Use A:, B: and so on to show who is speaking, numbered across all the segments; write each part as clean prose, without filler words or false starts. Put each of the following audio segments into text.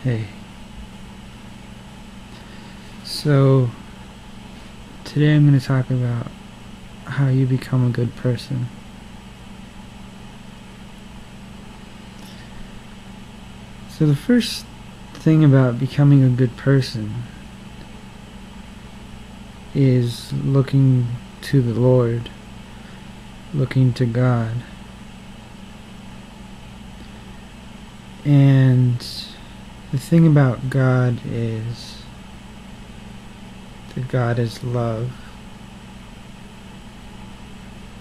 A: Hey. So, today I'm going to talk about how you become a good person. So the first thing about becoming a good person is looking to the Lord, looking to God. And the thing about God is that God is love.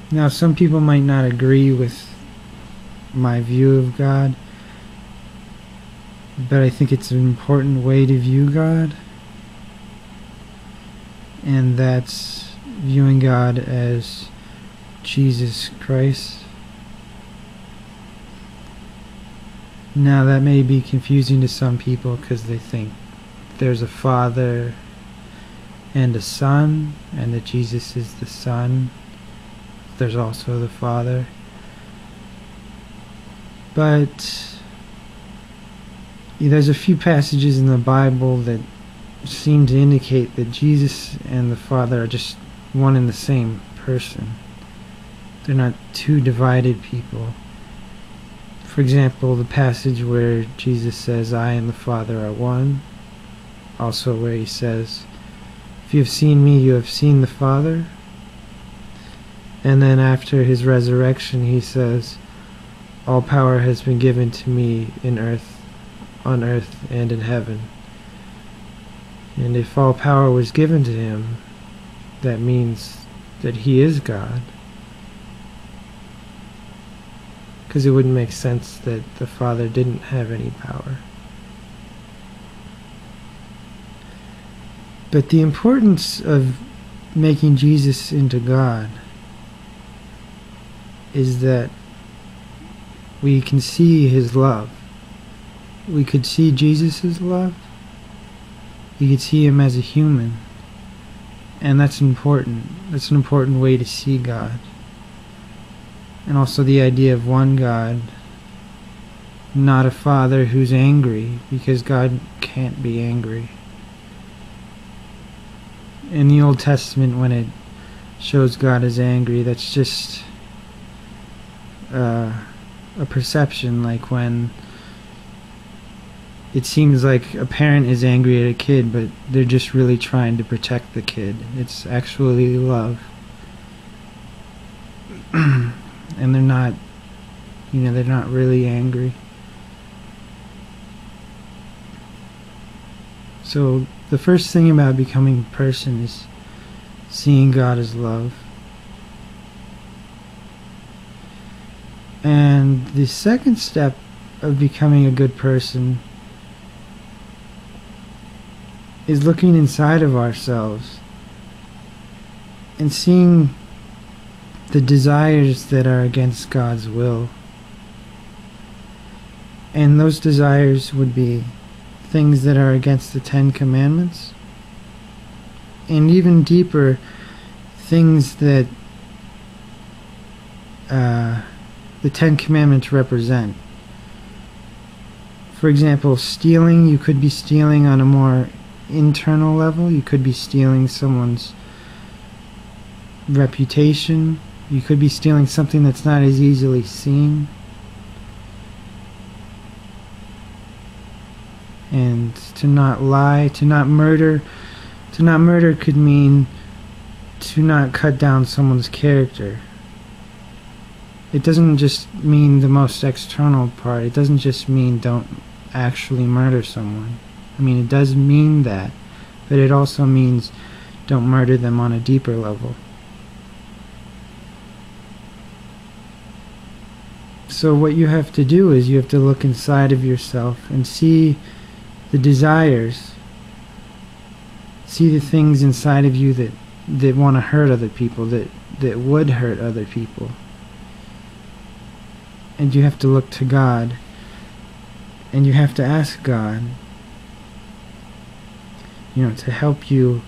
A: Now, some people might not agree with my view of God, but I think it's an important way to view God, and that's viewing God as Jesus Christ. Now, that may be confusing to some people because they think there's a Father and a Son, and that Jesus is the Son. There's also the Father. But there's a few passages in the Bible that seem to indicate that Jesus and the Father are just one and the same person. They're not two divided people. For example, the passage where Jesus says, "I and the Father are one." Also where he says, "If you have seen me, you have seen the Father." And then after his resurrection, he says, "All power has been given to me on earth and in heaven." And if all power was given to him, that means that he is God. Because it wouldn't make sense that the Father didn't have any power. But the importance of making Jesus into God is that we can see his love. We could see Jesus' love. You could see him as a human. And that's important. That's an important way to see God. And also the idea of one God, not a Father who's angry, because God can't be angry. In the Old Testament, when it shows God as angry, that's just a perception, like when it seems like a parent is angry at a kid, but they're just really trying to protect the kid. It's actually love. And they're not really angry. So the first thing about becoming a person is seeing God as love. And the second step of becoming a good person is looking inside of ourselves and seeing the desires that are against God's will. And those desires would be things that are against the Ten Commandments, and even deeper, things that the Ten Commandments represent. For example, stealing, you could be stealing on a more internal level. You could be stealing someone's reputation. You could be stealing something that's not as easily seen. And to not lie, to not murder. To not murder could mean to not cut down someone's character. It doesn't just mean the most external part. It doesn't just mean don't actually murder someone. I mean, it does mean that, but it also means don't murder them on a deeper level. So what you have to do is you have to look inside of yourself and see the desires, see the things inside of you that want to hurt other people, that would hurt other people. And you have to look to God, and you have to ask God, to help you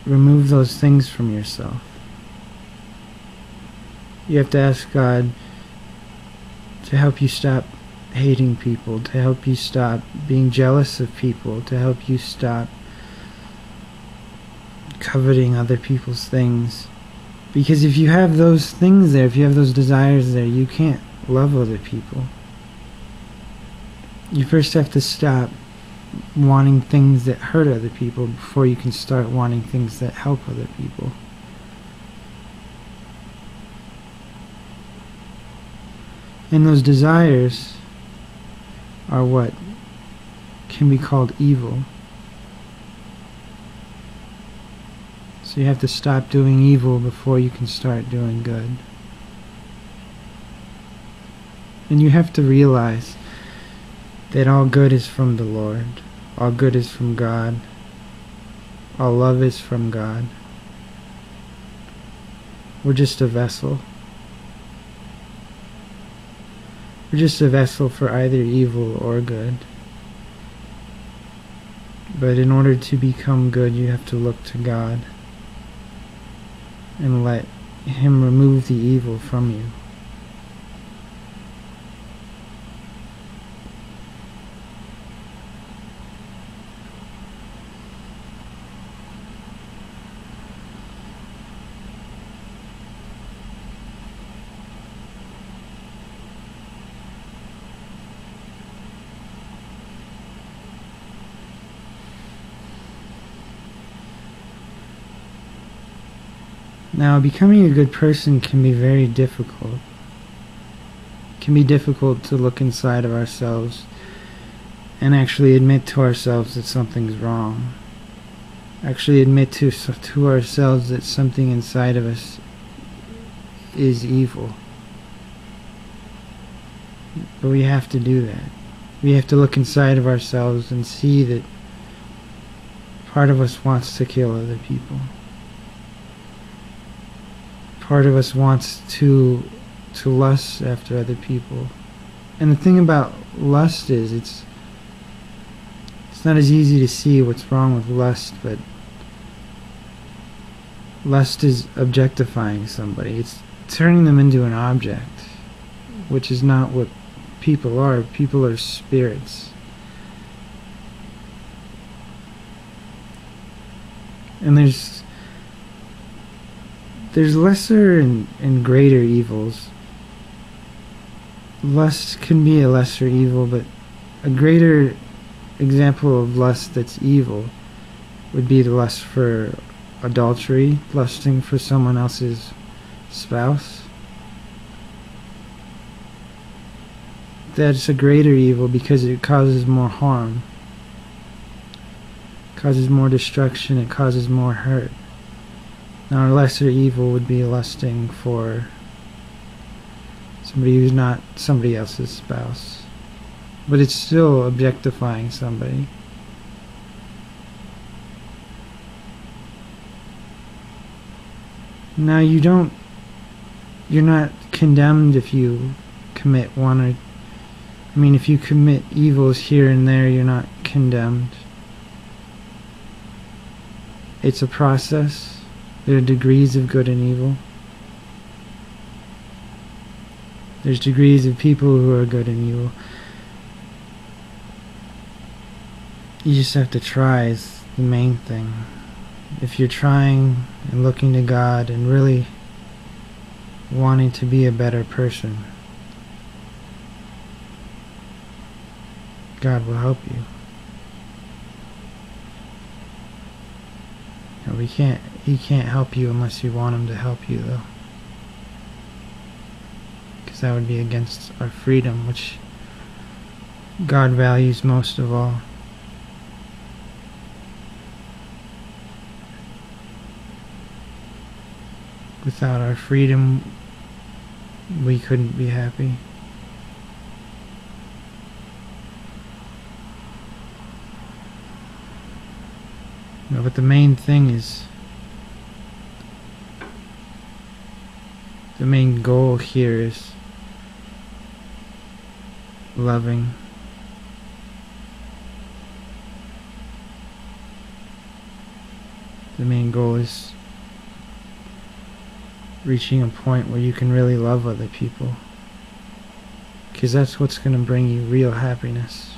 A: remove those things from yourself. You have to ask God to help you stop hating people, to help you stop being jealous of people, to help you stop coveting other people's things. Because if you have those things there, if you have those desires there, you can't love other people. You first have to stop wanting things that hurt other people before you can start wanting things that help other people. And those desires are what can be called evil. So you have to stop doing evil before you can start doing good. And you have to realize that all good is from the Lord. All good is from God. All love is from God. We're just a vessel. We're just a vessel for either evil or good. But in order to become good, you have to look to God and let Him remove the evil from you. Now, becoming a good person can be very difficult. It can be difficult to look inside of ourselves and actually admit to ourselves that something's wrong. Actually admit to ourselves that something inside of us is evil. But we have to do that. We have to look inside of ourselves and see that part of us wants to kill other people. Part of us wants to lust after other people. And the thing about lust is it's not as easy to see what's wrong with lust, but lust is objectifying somebody. It's turning them into an object, which is not what people are. People are spirits. And there's lesser and greater evils. Lust can be a lesser evil, but a greater example of lust that's evil would be the lust for adultery, lusting for someone else's spouse. That's a greater evil because it causes more harm, causes more destruction, it causes more hurt. Now, a lesser evil would be lusting for somebody who's not somebody else's spouse. But it's still objectifying somebody. Now, you're not condemned if you commit one or... I mean, if you commit evils here and there, you're not condemned. It's a process. There are degrees of good and evil. There's degrees of people who are good and evil. You just have to try is the main thing. If you're trying and looking to God and really wanting to be a better person, God will help you. And He can't help you unless you want Him to help you, though. Because that would be against our freedom, which God values most of all. Without our freedom, we couldn't be happy. No, but the main thing is, the main goal here is loving. The main goal is reaching a point where you can really love other people. because that's what's going to bring you real happiness.